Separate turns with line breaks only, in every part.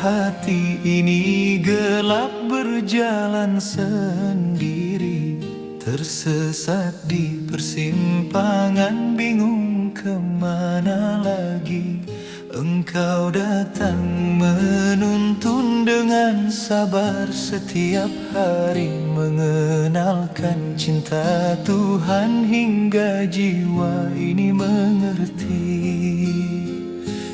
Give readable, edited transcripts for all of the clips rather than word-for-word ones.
hati ini gelap berjalan sendiri, tersesat di persimpangan, bingung kemana lagi. Engkau datang menuntun dengan sabar setiap hari, mengenalkan cinta Tuhan hingga jiwa ini mengerti.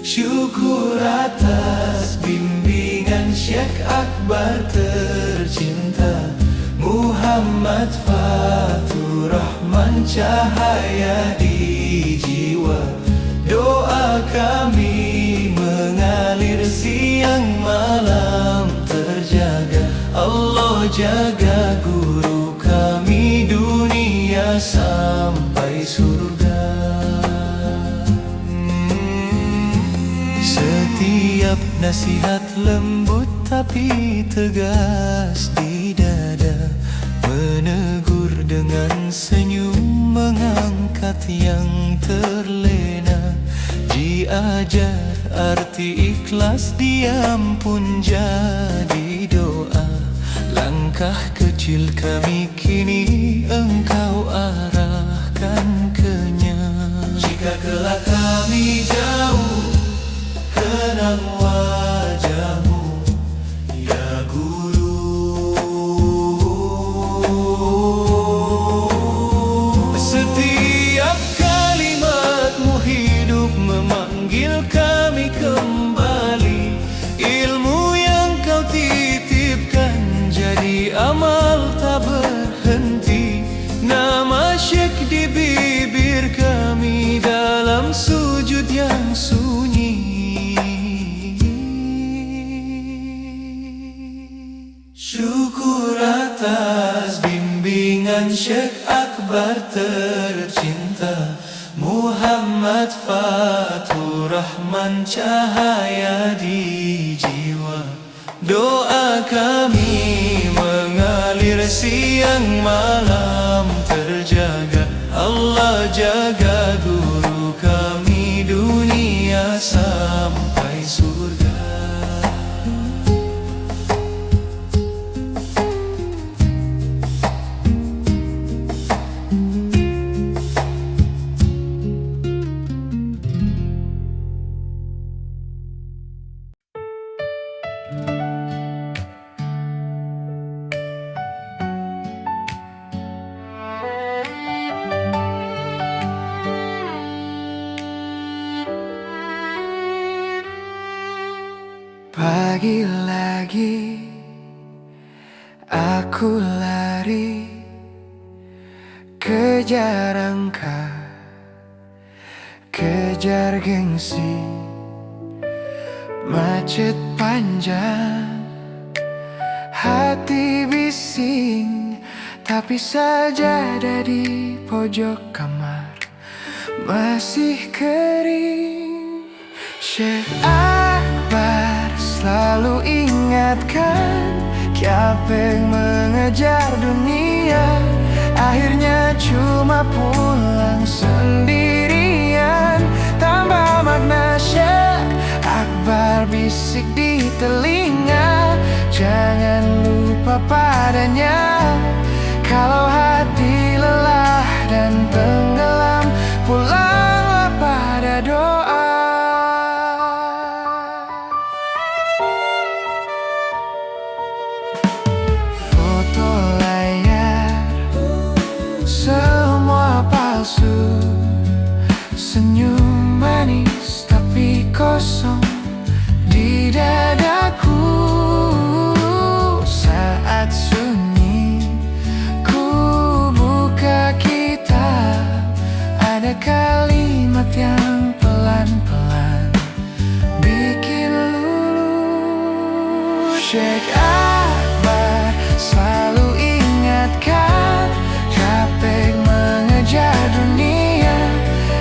Syukur atas bimbingan Syekh Akbar tercinta, Muhammad Fathur Rahman, cahaya di jiwa. Doa kami mengalir siang malam terjaga. Allah jaga guru kami dunia sampai surga. Setiap nasihat lembut tapi tegas di dada, menegur dengan senyum, mengangkat yang terlena. Diajar arti ikhlas, diam pun jadi doa. Langkah kecil kami kini Engkau arahkan kenya. Jika kelak kami jauh, kenang wajahmu ya Guru. Setiap kalimatmu hidup memanggil kami kembali. Ilmu yang kau titipkan jadi amal tak berhenti. Nama Syekh di bibir kami dalam sujud yang sunyi. Syukur atas bimbingan Syekh Akbar tercinta, Muhammad Fathur Rahman, cahaya di jiwa. Doa kami mengalir siang malam terjaga. Allah jaga guru kami dunia sampai surga.
Pagi lagi aku lari, kejar angka, kejar gengsi. Macet panjang, hati bising, tapi sajadah di pojok kamar masih kering. Syekh Akbar selalu ingatkan, Kyapeng mengejar dunia, akhirnya cuma pulang sendirian. Tanpa makna Syekh Akbar bisik di telinga, jangan lupa padanya. Kalau hati lelah dan tenggelam, pulanglah pada doa. Senyum manis tapi kosong di dadaku. Saat sunyi ku buka kitab, ada kalimat yang pelan-pelan bikin luluh. Syekh Akbar selalu ingatkan, Kyapeng mengejar dunia,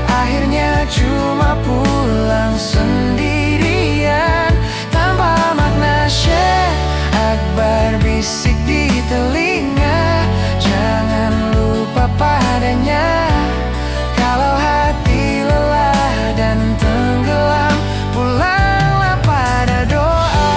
akhirnya cuma pulang sendirian. Tanpa makna Syekh Akbar bisik di telinga, jangan lupa padanya. Kalau hati lelah dan tenggelam, pulanglah pada doa.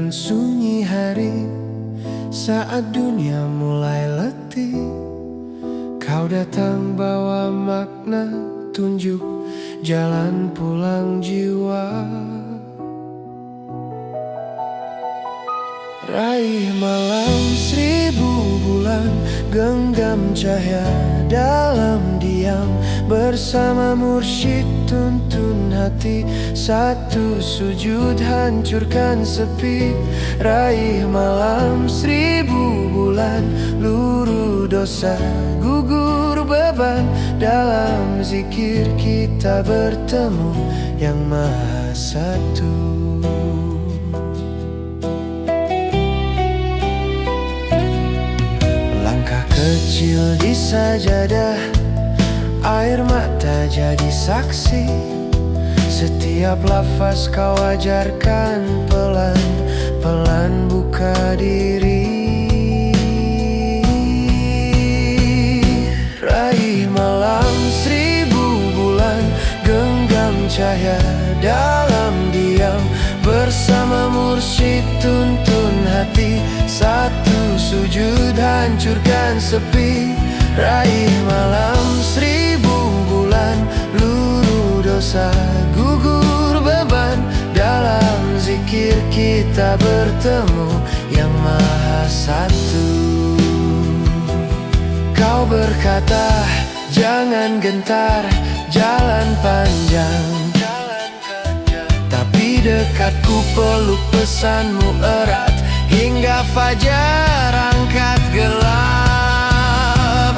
dan sunyi hari. Saat dunia mulai letih, kau datang bawa makna, tunjuk jalan pulang jiwa. Raih malam 1000 bulan, genggam cahaya dalam diam. Bersama mursyid tuntun hati, satu sujud hancurkan sepi. Raih malam 1000 bulan, luruh dosa, gugur beban. Dalam zikir kita bertemu yang Maha Satu. Kecil di sajadah, air mata jadi saksi. Setiap lafaz kau ajarkan, pelan-pelan buka diri. Raih malam 1000 bulan, genggam cahaya dalam diam. Bersama mursyid tuntun hati, satu sujud hancurkan sepi. Raih malam 1000 bulan, luruh dosa, gugur beban. Dalam zikir kita bertemu yang Maha Satu. Kau berkata, jangan gentar, jalan panjang, tapi dekatku peluk pesanmu erat. Hingga fajar angkat gelap.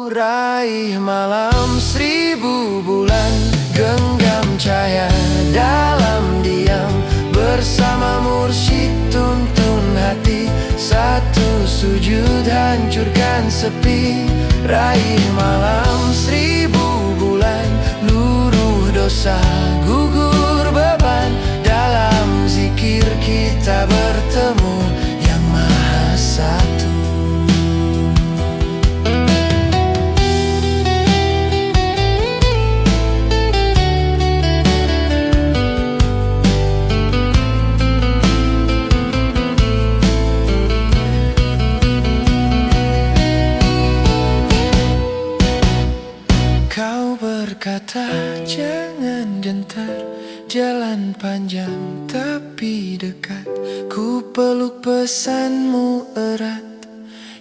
Oh, raih malam 1000 bulan, genggam cahaya dalam diam. Bersama mursyid tuntun hati, satu sujud hancurkan sepi. Raih malam 1000 bulan, luruh dosa, gugur beban. Dalam zikir kita bertemu yang Maha Satu. Kau berkata, jangan gentar, jalan panjang tapi dekat. Ku peluk pesanmu erat,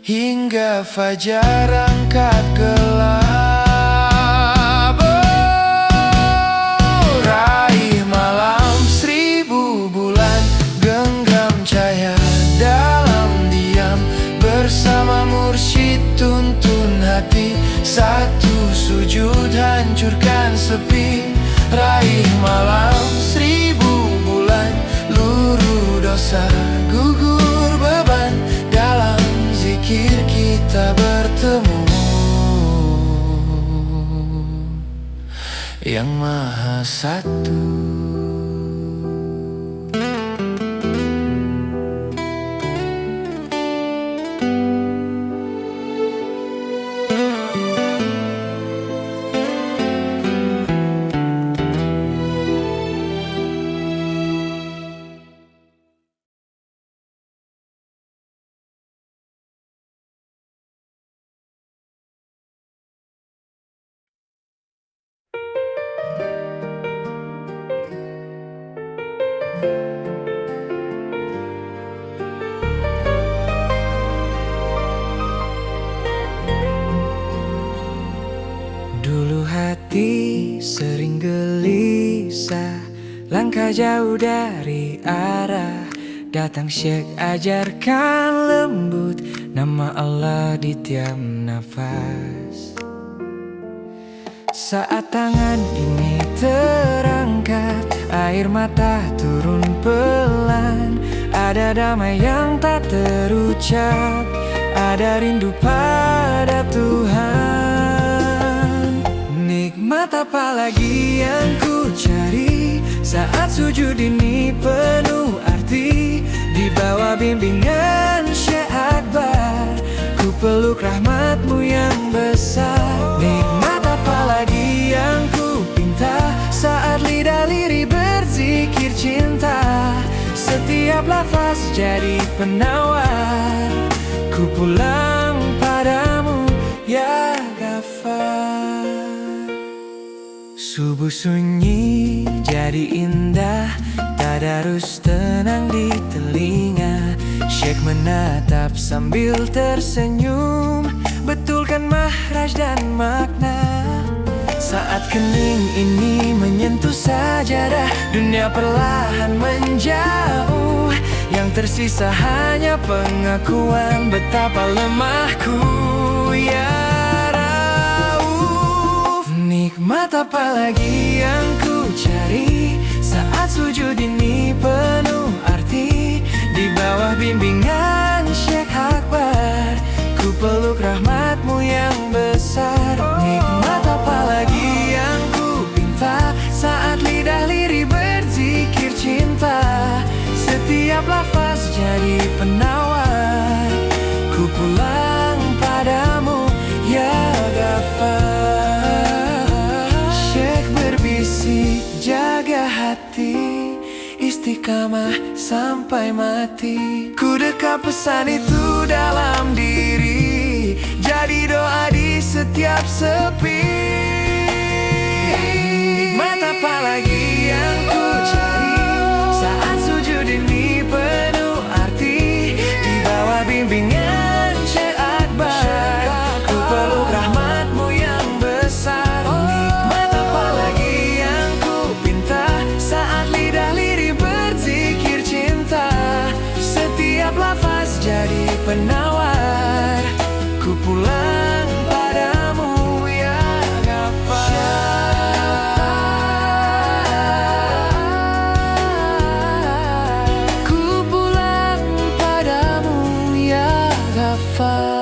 hingga fajar angkat gelap. Oh, raih malam 1000 bulan, genggam cahaya dalam diam. Bersama mursyid tuntun hati, satu sujud hancurkan sepi. Raih malam 1000 bulan, luruh dosa, gugur beban. Dalam zikir kita bertemu yang Maha Satu. Dulu hati sering gelisah, langkah jauh dari arah. Datang Syekh ajarkan lembut, nama Allah di tiap nafas. Saat tangan ini terangkat, air mata turun pelan. Ada damai yang tak terucap, ada rindu pada Tuhan. Nikmat apa lagi yang ku cari saat sujud ini penuh arti. Di bawah bimbingan Syekh Akbar, ku peluk rahmatmu yang besar. Nikmat apa lagi yang ku pinta saat lidah lirih berzikir. jadi penawar. Ku pulang padamu ya Ghafar. Subuh sunyi jadi indah, tadarus tenang di telinga. Syekh menatap sambil tersenyum, betulkan mahraj dan makna. Saat kening ini menyentuh sajadah, dunia perlahan menjauh. Yang tersisa hanya pengakuan betapa lemahku ya Rauf. Nikmat apa lagi yang ku cari saat sujud ini penuh arti. Di bawah bimbingan Syekh Akbar, ku peluk rahmatmu yang besar. Nikmat apa lagi yang ku pinta saat lidah lirih berzikir cinta. Setiap lafaz jadi penawar. Ku pulang padamu ya Ghafar. Syekh berbisik, jaga hati, istiqamah sampai mati. Ku dekap pesan itu dalam diri, jadi doa di setiap sepi. Nikmat apa lagi yang ku cari saat sujud ini penuh arti. Di bawah bimbingan Syekh Akbar, ku peluk rahmatmu yang besar. Nikmat apa lagi yang ku pinta saat lidah lirih berzikir cinta. Setiap lafaz jadi penawar. Ku pulang padamu ya Ghafar. Ku pulang padamu ya Ghafar.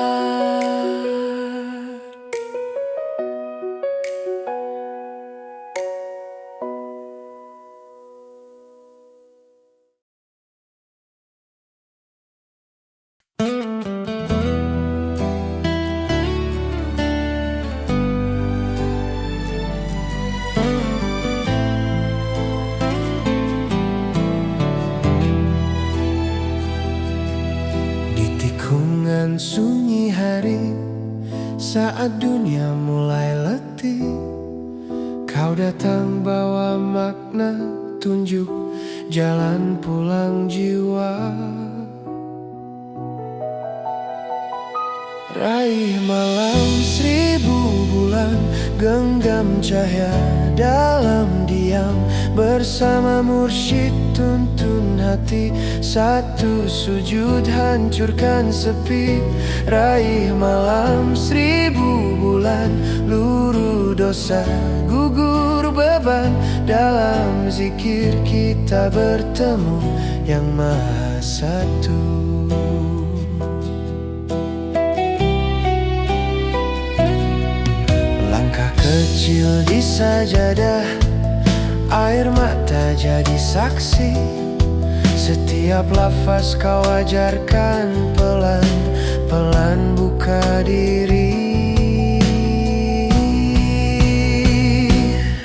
Di tikungan sunyi hari, saat dunia mulai letih, kau datang bawa makna, tunjuk jalan pulang jiwa. Raih malam 1000 bulan, genggam cahaya dalam diam. Bersama mursyid tuntun hati, satu sujud hancurkan sepi. Raih malam 1000 bulan, luruh dosa gugur beban. Dalam zikir kita bertemu yang maha satu. Kecil di sajadah, air mata jadi saksi. Setiap lafaz kau ajarkan, pelan-pelan buka diri.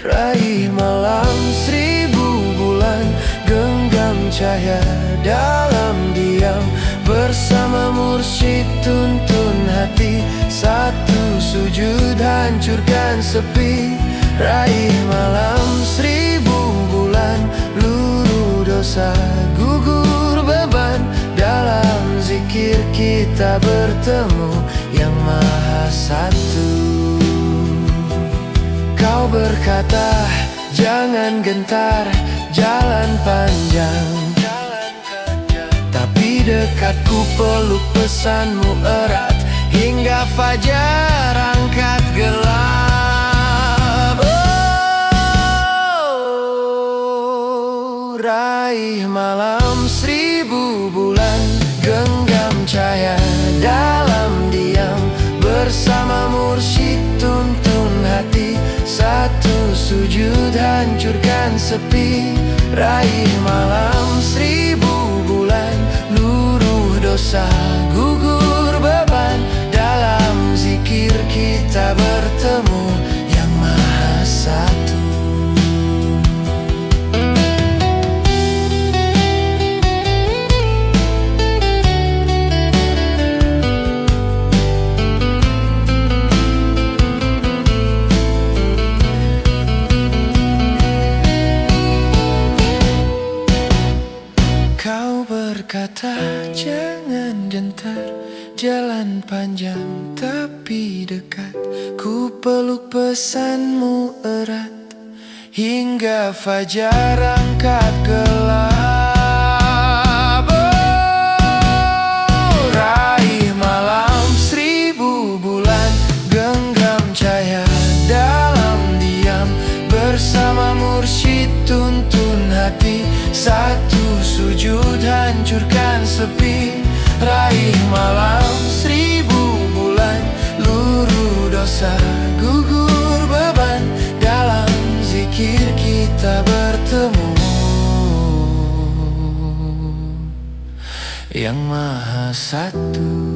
Raih malam 1000 bulan, genggam cahaya dalam diam. Bersama mursyid tuntun hati, satu sujud hancurkan sepi. Raih malam 1000 bulan, luruh dosa gugur beban. Dalam zikir kita bertemu yang maha satu. Kau berkata jangan gentar, jalan panjang, tapi dekatku peluk pesanmu erat. Hingga fajar angkat gelap. Oh, raih malam 1000 bulan, genggam cahaya dalam diam. Bersama mursyid tuntun hati, satu sujud hancurkan sepi. Raih malam 1000 bulan, luruh dosa gugur beban. Dalam zikir kita bertemu yang maha satu.
Ku peluk pesanmu erat hingga fajar angkat gelap. Oh, raih malam 1000 bulan, genggam cahaya dalam diam. Bersama mursyid tuntun hati, satu sujud hancurkan sepi. Raih malam 1000 bulan, luruh dosa, gugur beban. Dalam zikir kita bertemu Yang Maha Satu.